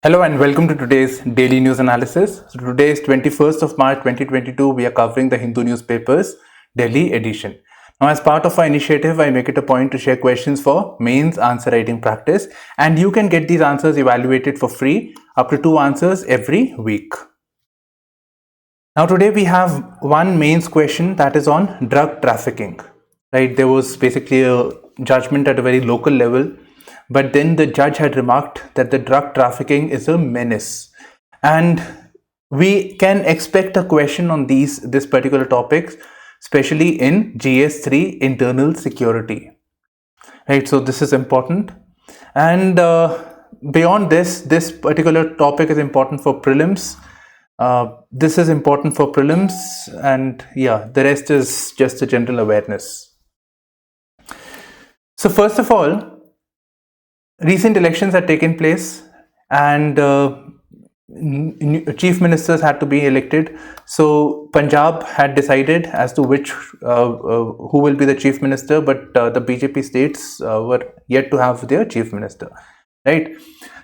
Hello and welcome to today's daily news analysis. So today is 21st of March 2022. We are covering the Hindu newspapers Delhi edition. Now, as part of our initiative, I make it a point to share questions for mains answer writing practice, and you can get these answers evaluated for free, up to 2 answers every week. Now, today we have one mains question that is on drug trafficking. Right, there was basically a judgment at a very local level, but then the judge had remarked that the drug trafficking is a menace, and we can expect a question on this particular topics, especially in GS3 internal security. Right, so this is important, and beyond this particular topic is important for prelims. This is important for prelims, and yeah, the rest is just a general awareness. So first of all, recent elections had taken place, and chief ministers had to be elected. So Punjab had decided as to who will be the chief minister, but the BJP states were yet to have their chief minister. Right.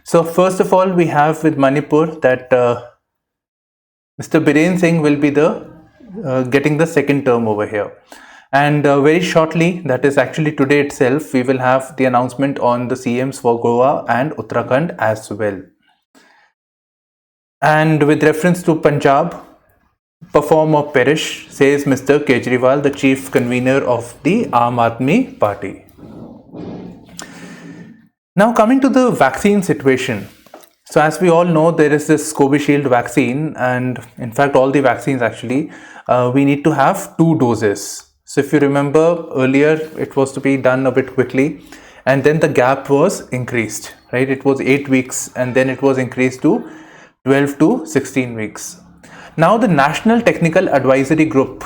So first of all, we have with Manipur that Mr. Biren Singh will be the getting the second term over here. And very shortly, that is actually today itself, we will have the announcement on the CMs for Goa and Uttarakhand as well. And with reference to Punjab, perform or perish, says Mr. Kejriwal, the chief convener of the Aam Aadmi Party. Now coming to the vaccine situation. So as we all know, there is this Covishield vaccine, and in fact all the vaccines actually, we need to have 2 doses. So if you remember earlier, it was to be done a bit quickly, and then the gap was increased, right? It was 8 weeks, and then it was increased to 12 to 16 weeks. Now the National Technical Advisory Group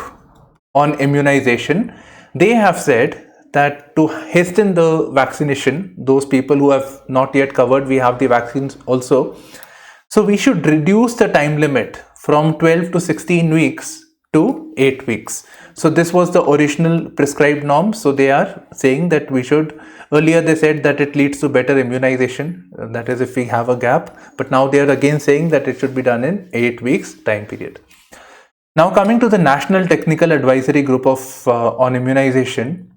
on Immunization, they have said that to hasten the vaccination, those people who have not yet covered, we have the vaccines also. So we should reduce the time limit from 12 to 16 weeks to 8 weeks. So this was the original prescribed norm. So they are saying that we should, earlier they said that it leads to better immunization, that is if we have a gap, but now they are again saying that it should be done in 8 weeks time period. Now coming to the National Technical Advisory Group on Immunization,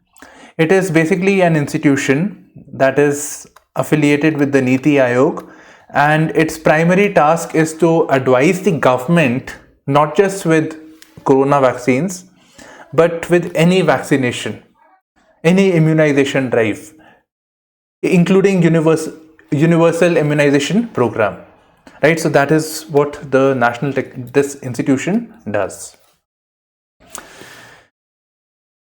it is basically an institution that is affiliated with the Niti Aayog, and its primary task is to advise the government not just with corona vaccines, but with any vaccination, any immunization drive, including universal immunization program, right? So that is what the this institution does.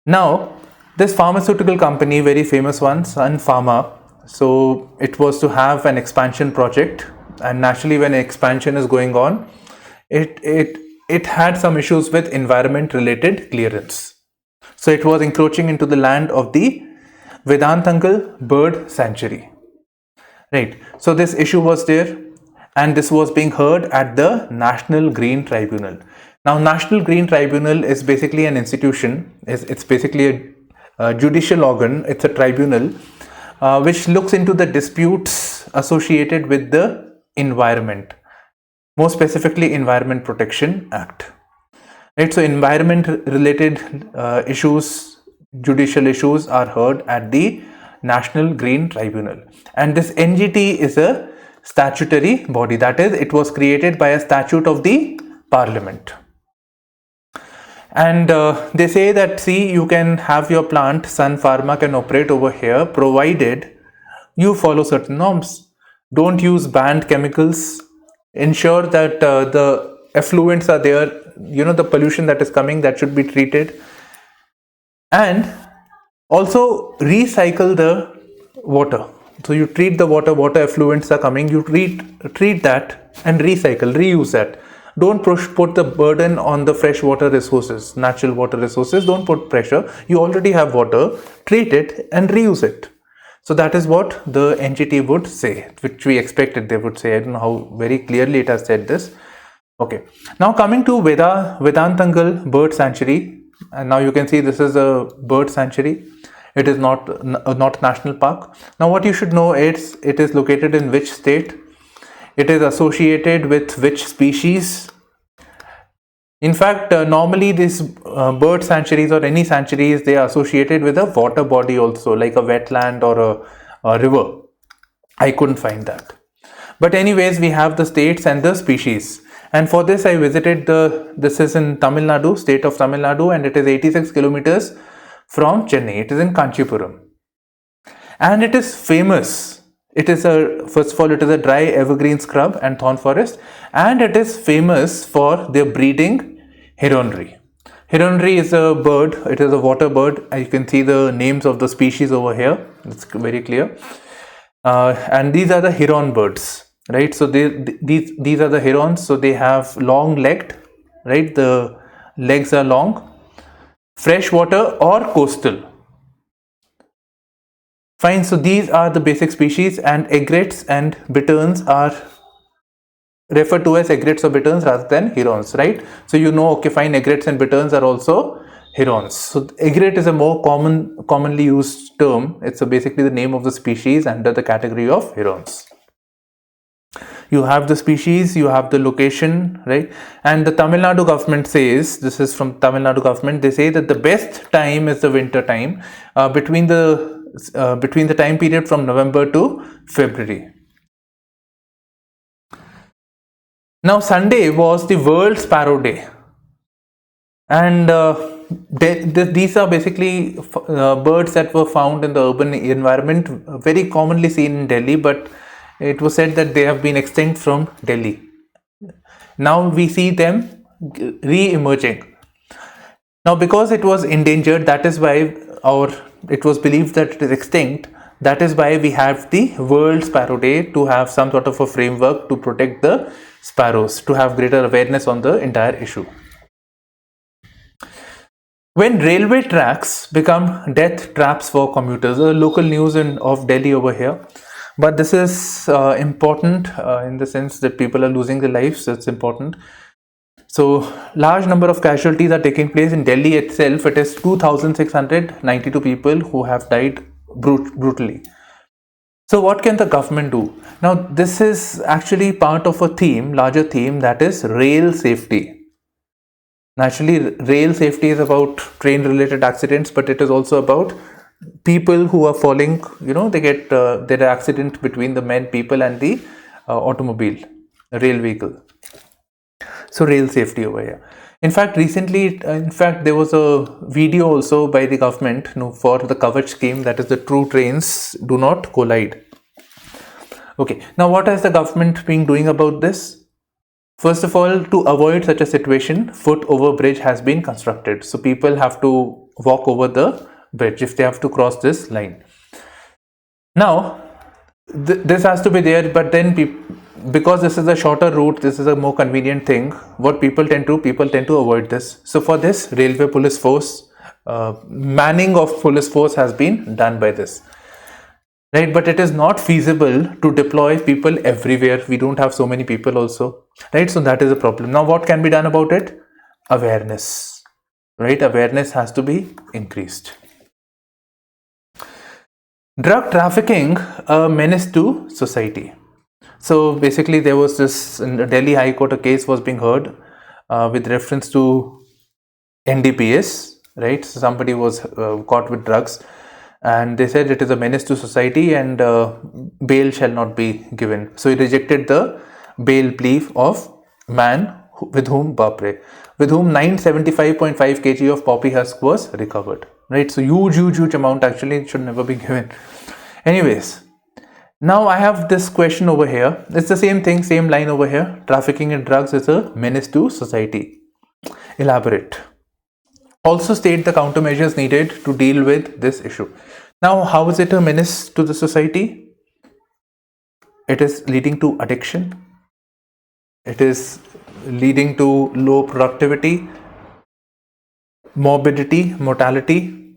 Now, this pharmaceutical company, very famous one, Sun Pharma, so it was to have an expansion project, and naturally when expansion is going on, it had some issues with environment related clearance. So it was encroaching into the land of the Vedantangal Bird Sanctuary. Right. So this issue was there, and this was being heard at the National Green Tribunal. Now, National Green Tribunal is basically an institution. It's basically a judicial organ. It's a tribunal which looks into the disputes associated with the environment. More specifically, Environment Protection Act. Right, so environment related issues, judicial issues are heard at the National Green Tribunal, and this NGT is a statutory body, that is, it was created by a statute of the Parliament. And they say that, see, you can have your plant, Sun Pharma can operate over here provided you follow certain norms. Don't use banned chemicals. Ensure that the effluents are there, the pollution that is coming, that should be treated, and also recycle the water. So you treat the water effluents are coming, you treat that and reuse that. Don't put the burden on the freshwater resources, natural water resources. Don't put pressure. You already have water, treat it and reuse it. So that is what the NGT would say, which we expected they would say. I don't know how very clearly it has said this. Okay. Now coming to Vedantangal Bird Sanctuary, and now you can see this is a bird sanctuary. It is not national park. Now what you should know is it is located in which state? It is associated with which species? In fact, normally these bird sanctuaries or any sanctuaries, they are associated with a water body also, like a wetland or a river. I couldn't find that. But anyways, we have the states and the species. And for this, I visited this is in Tamil Nadu, state of Tamil Nadu, and it is 86 kilometers from Chennai. It is in Kanchipuram. And it is famous. First of all, it is a dry evergreen scrub and thorn forest, and it is famous for their breeding heronry. Heronry is a bird, it is a water bird. You can see the names of the species over here, it's very clear. And these are the heron birds, right? So these are the herons, so they have long legged, right? The legs are long, freshwater or coastal. Fine, so these are the basic species, and egrets and bitterns are referred to as egrets or bitterns rather than herons, right? So you know, okay, fine, egrets and bitterns are also herons. So egret is a more commonly used term. It's basically the name of the species under the category of herons. You have the species, you have the location, right? And the Tamil Nadu government says, this is from Tamil Nadu government, they say that the best time is the winter time, between the time period from November to February. Now Sunday was the World Sparrow Day, and these are basically birds that were found in the urban environment, very commonly seen in Delhi, but it was said that they have been extinct from Delhi. Now we see them re-emerging. Now because it was endangered, that is why, or it was believed that it is extinct, that is why we have the World Sparrow Day, to have some sort of a framework to protect the sparrows, to have greater awareness on the entire issue. When railway tracks become death traps for commuters, local news of Delhi over here, but this is important in the sense that people are losing their lives. It's important. So large number of casualties are taking place in Delhi itself. It is 2,692 people who have died brutally. So what can the government do? Now this is actually part of a theme, larger theme, that is rail safety. Naturally, rail safety is about train related accidents, but it is also about people who are falling, they get there are accident between the people and the automobile, rail vehicle. So rail safety over here. In fact, recently, there was a video also by the government for the Kavach scheme, that is the true trains do not collide. Okay, now what has the government been doing about this? First of all, to avoid such a situation, foot over bridge has been constructed. So people have to walk over the bridge if they have to cross this line. Now, this has to be there, but then because this is a shorter route, this is a more convenient thing. What people tend to avoid this. So for this, railway police force, manning of police force has been done by this. Right, but it is not feasible to deploy people everywhere. We don't have so many people also, right? So that is a problem. Now what can be done about it? Awareness, right? Awareness has to be increased. Drug trafficking, a menace to society. So basically there was this, in the Delhi High Court, a case was being heard with reference to NDPS, right? So somebody was caught with drugs, and they said it is a menace to society and bail shall not be given. So he rejected the bail plea of man with whom 975.5 kg of poppy husk was recovered, right? So huge amount, actually it should never be given. Anyways, now I have this question over here. It's the same thing, same line over here. Trafficking in drugs is a menace to society. Elaborate. Also state the countermeasures needed to deal with this issue. Now, how is it a menace to the society? It is leading to addiction. It is leading to low productivity, morbidity, mortality.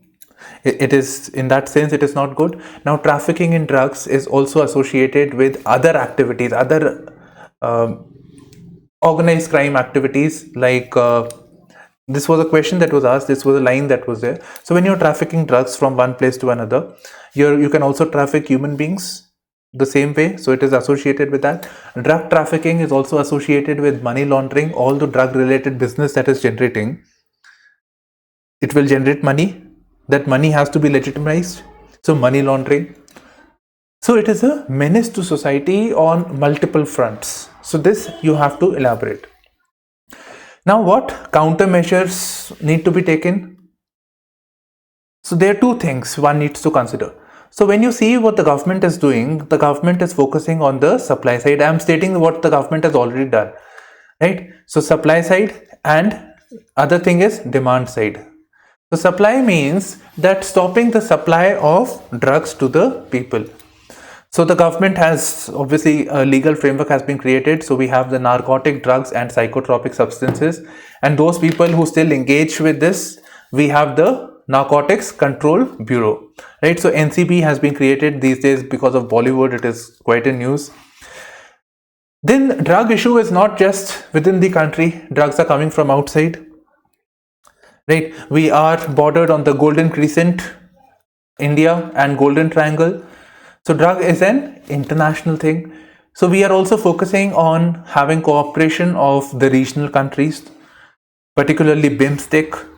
It is, in that sense, it is not good. Now, trafficking in drugs is also associated with other activities, other organized crime activities, like this was a question that was asked, this was a line that was there. So when you're trafficking drugs from one place to another, you can also traffic human beings, the same way, so it is associated with that. Drug trafficking is also associated with money laundering. All the drug related business that is generating, it will generate money. That money has to be legitimized, so money laundering. So it is a menace to society on multiple fronts. So this you have to elaborate. Now what countermeasures need to be taken? So there are two things one needs to consider. So when you see what the government is doing, the government is focusing on the supply side. I am stating what the government has already done, right? So supply side, and other thing is demand side. So supply means that stopping the supply of drugs to the people. So the government has, obviously a legal framework has been created. So we have the narcotic drugs and psychotropic substances, and those people who still engage with this, we have the Narcotics Control Bureau, right? So NCB has been created these days because of Bollywood. It is quite in news. Then drug issue is not just within the country. Drugs are coming from outside, right? We are bordered on the Golden Crescent, India, and Golden Triangle. So drug is an international thing. So we are also focusing on having cooperation of the regional countries, particularly BIMSTEC.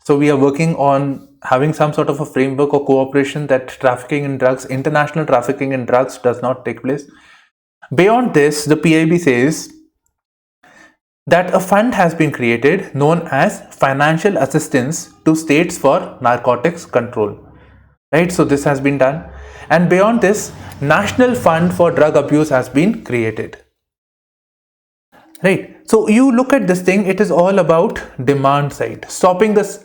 So we are working on having some sort of a framework or cooperation that trafficking in drugs, international trafficking in drugs, does not take place. Beyond this, the PIB says that a fund has been created known as Financial Assistance to States for Narcotics Control, right? So this has been done. And beyond this, National Fund for Drug Abuse has been created, right? So you look at this thing, it is all about demand side, stopping this,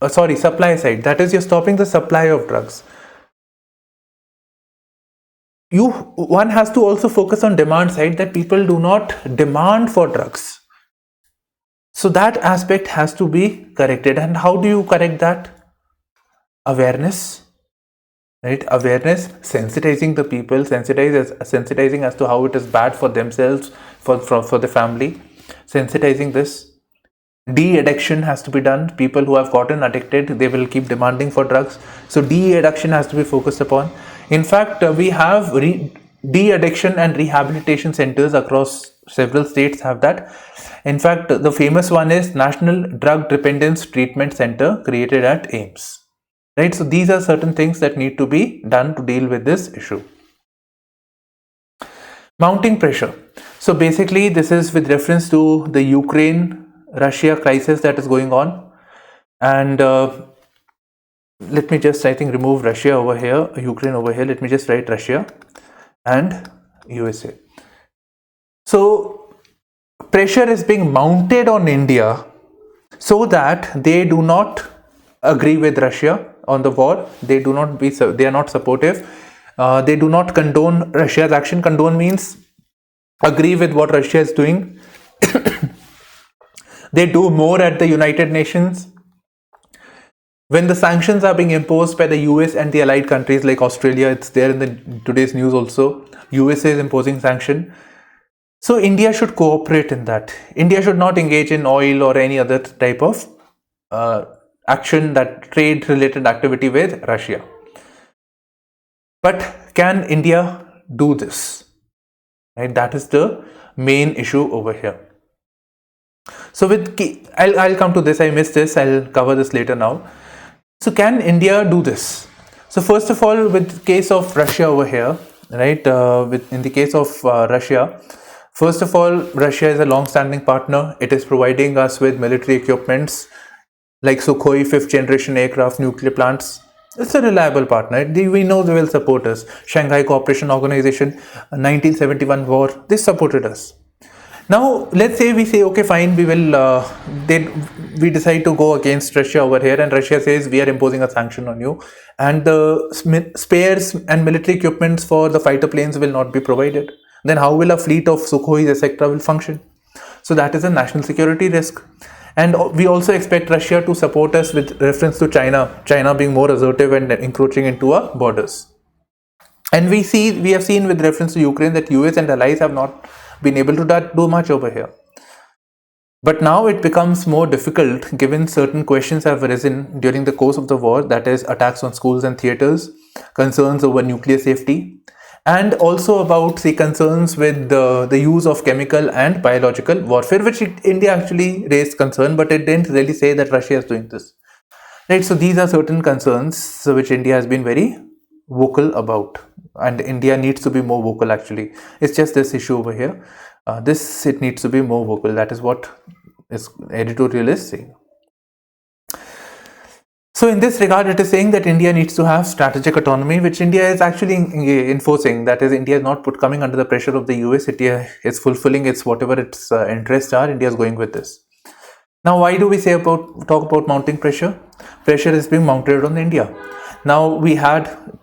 supply side. That is, you're stopping the supply of drugs. One has to also focus on demand side, that people do not demand for drugs. So that aspect has to be corrected. And how do you correct that? Awareness, right? Awareness, sensitizing the people, sensitizing as to how it is bad for themselves, for the family, sensitizing this. De-addiction has to be done. People who have gotten addicted, they will keep demanding for drugs. So de-addiction has to be focused upon. In fact, we have de-addiction and rehabilitation centers across several states have that. In fact, the famous one is National Drug Dependence Treatment Center, created at AIIMS. Right? So these are certain things that need to be done to deal with this issue. Mounting pressure. So basically, this is with reference to the Ukraine-Russia crisis that is going on. And let me just, I think, remove Russia over here, Ukraine over here. Let me just write Russia and USA. So pressure is being mounted on India so that they do not agree with Russia on the war. They are not supportive. They do not condone Russia's action. Condone means agree with what Russia is doing. They do more at the United Nations. When the sanctions are being imposed by the US and the allied countries like Australia, it's there in today's news also. USA is imposing sanction. So India should cooperate in that. India should not engage in oil or any other type of action, that trade related activity with Russia. But can India do this? Right? That is the main issue over here. So I'll come to this. I missed this. I'll cover this later now. So can India do this? So first of all, with case of Russia over here, right? In the case of Russia, first of all, Russia is a long-standing partner. It is providing us with military equipments like Sukhoi 5th generation aircraft, nuclear plants. It's a reliable partner. We know they will support us. Shanghai Cooperation Organization, 1971 war, they supported us. Now, let's say we say, okay, fine, we will, we decide to go against Russia over here, and Russia says we are imposing a sanction on you, and the spares and military equipments for the fighter planes will not be provided. Then how will a fleet of Sukhois, etc. will function? So that is a national security risk. And we also expect Russia to support us with reference to China being more assertive and encroaching into our borders. And we have seen with reference to Ukraine that US and allies have not been able to do much over here. But now it becomes more difficult given certain questions have arisen during the course of the war, that is attacks on schools and theaters, concerns over nuclear safety. and also about the concerns with the use of chemical and biological warfare, which India actually raised concern, but it didn't really say that Russia is doing this. Right, so these are certain concerns which India has been very vocal about, and India needs to be more vocal actually. It's just this issue over here. It needs to be more vocal. That is what editorial is saying. So in this regard, it is saying that India needs to have strategic autonomy, which India is actually enforcing. That is, India is not coming under the pressure of the US. India is fulfilling its whatever its interests are. India is going with this. Now, why do we talk about mounting pressure? Pressure is being mounted on India. Now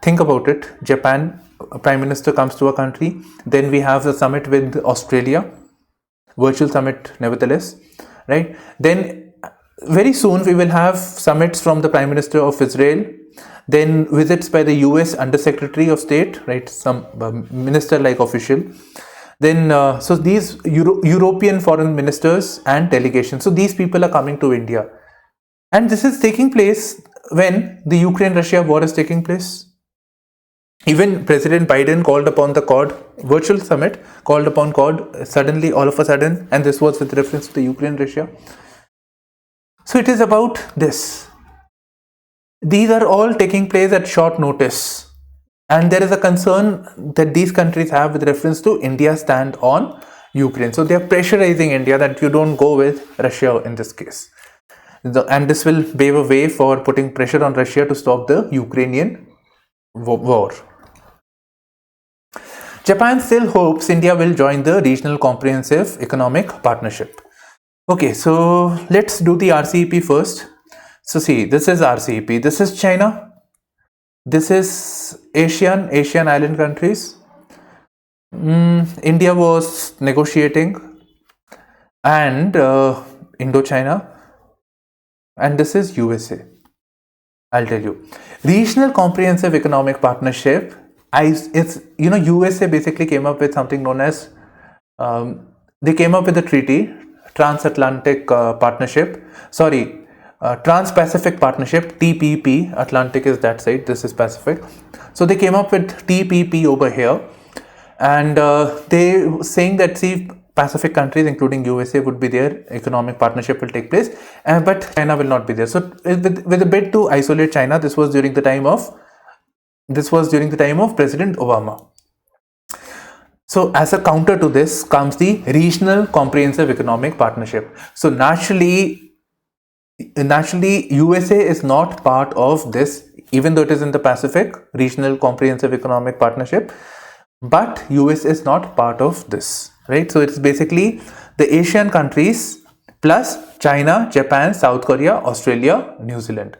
think about it. Japan Prime Minister comes to a country. Then we have the summit with Australia, virtual summit nevertheless, right? Then very soon we will have summits from the Prime Minister of Israel, then visits by the US Under Secretary of State, right? Some minister-like official. Then so these European foreign ministers and delegations, so these people are coming to India, and this is taking place when the Ukraine-Russia war is taking place. Even President Biden called upon the Quad virtual summit, called upon Quad suddenly, all of a sudden, and this was with reference to the Ukraine-Russia. So it is about this. These are all taking place at short notice, and there is a concern that these countries have with reference to India's stand on Ukraine. So they are pressurizing India that you don't go with Russia in this case. And this will pave a way for putting pressure on Russia to stop the Ukrainian war. Japan still hopes India will join the Regional Comprehensive Economic Partnership. Okay, so let's do the RCEP first. So see, this is RCEP. This is China. This is Asian island countries. India was negotiating, and Indochina, and this is USA. I'll tell you. Regional Comprehensive Economic Partnership. USA basically came up with something known as they came up with a treaty, Transatlantic Partnership. Trans-Pacific Partnership, TPP. Atlantic is that side, this is Pacific. So they came up with TPP over here, and they saying that Pacific countries including USA would be there, economic partnership will take place, but China will not be there. So with a bid to isolate China, this was during the time of President Obama. So as a counter to this comes the Regional Comprehensive Economic Partnership. So naturally USA is not part of this, even though it is in the Pacific Regional Comprehensive Economic Partnership, but US is not part of this, right? So it's basically the Asian countries plus China, Japan, South Korea, Australia, New Zealand.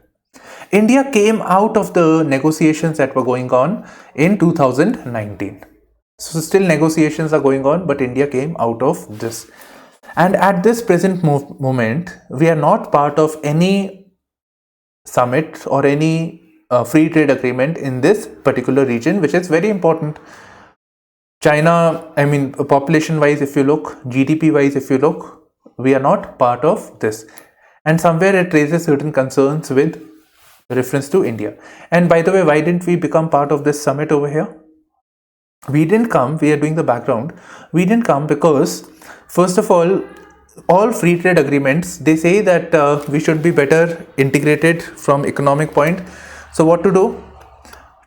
India came out of the negotiations that were going on in 2019. So still negotiations are going on, but India came out of this. And at this present moment, we are not part of any summit or any free trade agreement in this particular region, which is very important. China, population wise, if you look, GDP wise, if you look, we are not part of this. And somewhere it raises certain concerns with reference to India. And by the way, why didn't we become part of this summit over here? We didn't come, we are doing the background. We didn't come because, first of all free trade agreements, they say that we should be better integrated from economic point. So what to do?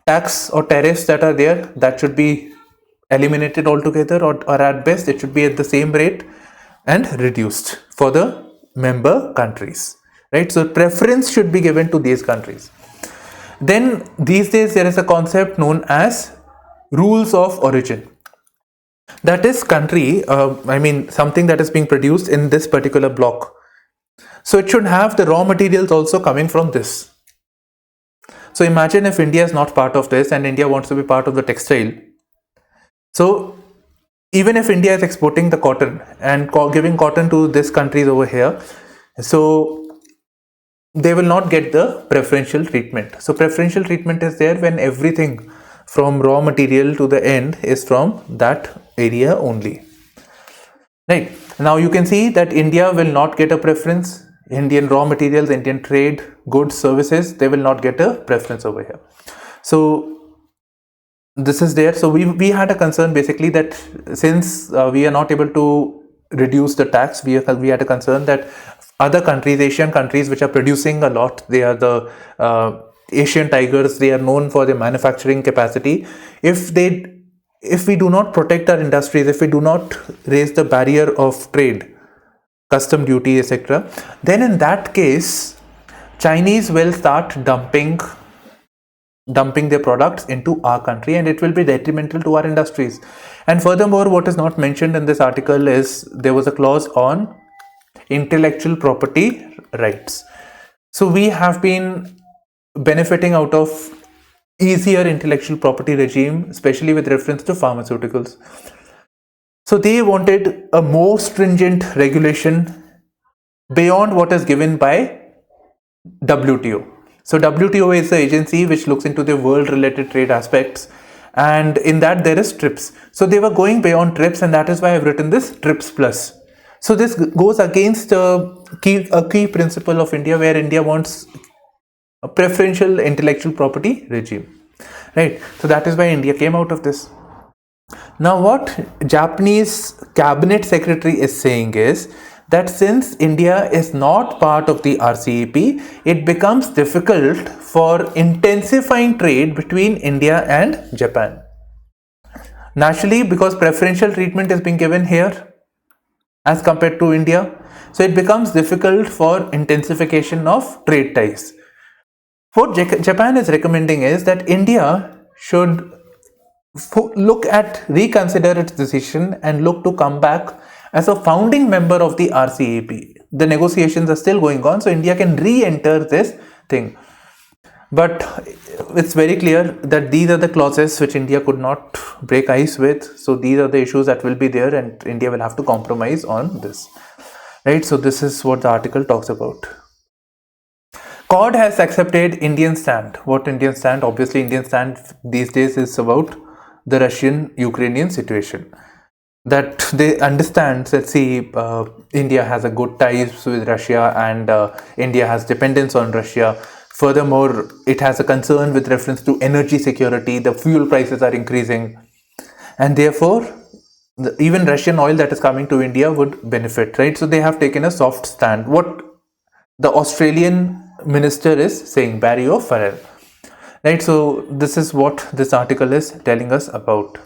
Tax or tariffs that are there, that should be eliminated altogether, or at best it should be at the same rate and reduced for the member countries, right? So preference should be given to these countries. Then these days there is a concept known as rules of origin. That is country, something that is being produced in this particular block. So it should have the raw materials also coming from this. So imagine if India is not part of this and India wants to be part of the textile. So even if India is exporting the cotton and giving cotton to these countries over here, so they will not get the preferential treatment. So preferential treatment is there when everything from raw material to the end is from that area only, right? Now you can see that India will not get a preference. Indian raw materials, Indian trade, goods, services, they will not get a preference over here. So this is there. So we had a concern basically that since we are not able to reduce the tax, we had a concern that other countries, Asian countries, which are producing a lot, they are the Asian tigers, they are known for their manufacturing capacity. If we do not protect our industries, if we do not raise the barrier of trade, custom duty, etc., then in that case, Chinese will start dumping their products into our country, and it will be detrimental to our industries. And furthermore, what is not mentioned in this article is there was a clause on intellectual property rights. So we have been benefiting out of easier intellectual property regime, especially with reference to pharmaceuticals. So they wanted a more stringent regulation beyond what is given by WTO. So WTO is the agency which looks into the world related trade aspects, and in that there is TRIPS. So they were going beyond TRIPS, and that is why I've written this TRIPS plus. So this goes against a key principle of India, where India wants a preferential intellectual property regime, right? So that is why India came out of this. Now what Japanese cabinet secretary is saying is that since India is not part of the RCEP, it becomes difficult for intensifying trade between India and Japan. Naturally, because preferential treatment is being given here as compared to India, so it becomes difficult for intensification of trade ties. What Japan is recommending is that India should reconsider its decision and look to come back as a founding member of the RCEP. The negotiations are still going on, so India can re-enter this thing. But it's very clear that these are the clauses which India could not break ice with. So these are the issues that will be there, and India will have to compromise on this. Right? So this is what the article talks about. CORD has accepted Indian stand. What Indian stand? Obviously, Indian stand these days is about the Russian-Ukrainian situation. That they understand that India has a good ties with Russia, and India has dependence on Russia. Furthermore, it has a concern with reference to energy security. The fuel prices are increasing, and therefore even Russian oil that is coming to India would benefit, right? So they have taken a soft stand. What the Australian minister is saying, Barry O'Farrell, right? So this is what this article is telling us about.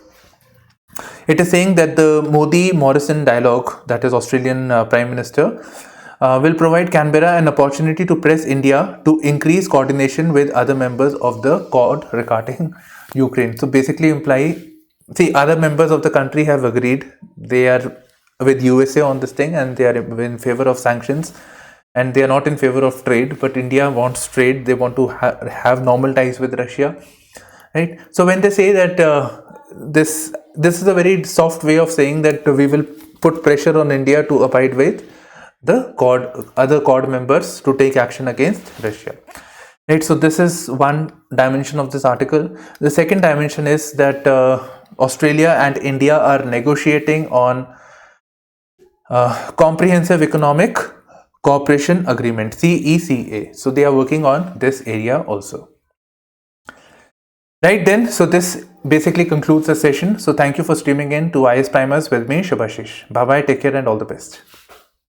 It is saying that the Modi-Morrison dialogue, that is Australian Prime Minister, will provide Canberra an opportunity to press India to increase coordination with other members of the CORD regarding Ukraine. So basically other members of the country have agreed. They are with USA on this thing, and they are in favor of sanctions, and they are not in favor of trade, but India wants trade. They want to have normal ties with Russia, right? So when they say that this is a very soft way of saying that we will put pressure on India to abide with the other CORD members to take action against Russia, right? So this is one dimension of this article. The second dimension is that Australia and India are negotiating on Comprehensive Economic Cooperation Agreement, CECA. So they are working on this area also. Right then, so this basically concludes the session. So thank you for streaming in to IASPrimers with me, Shubhashish. Bye bye, take care, and all the best.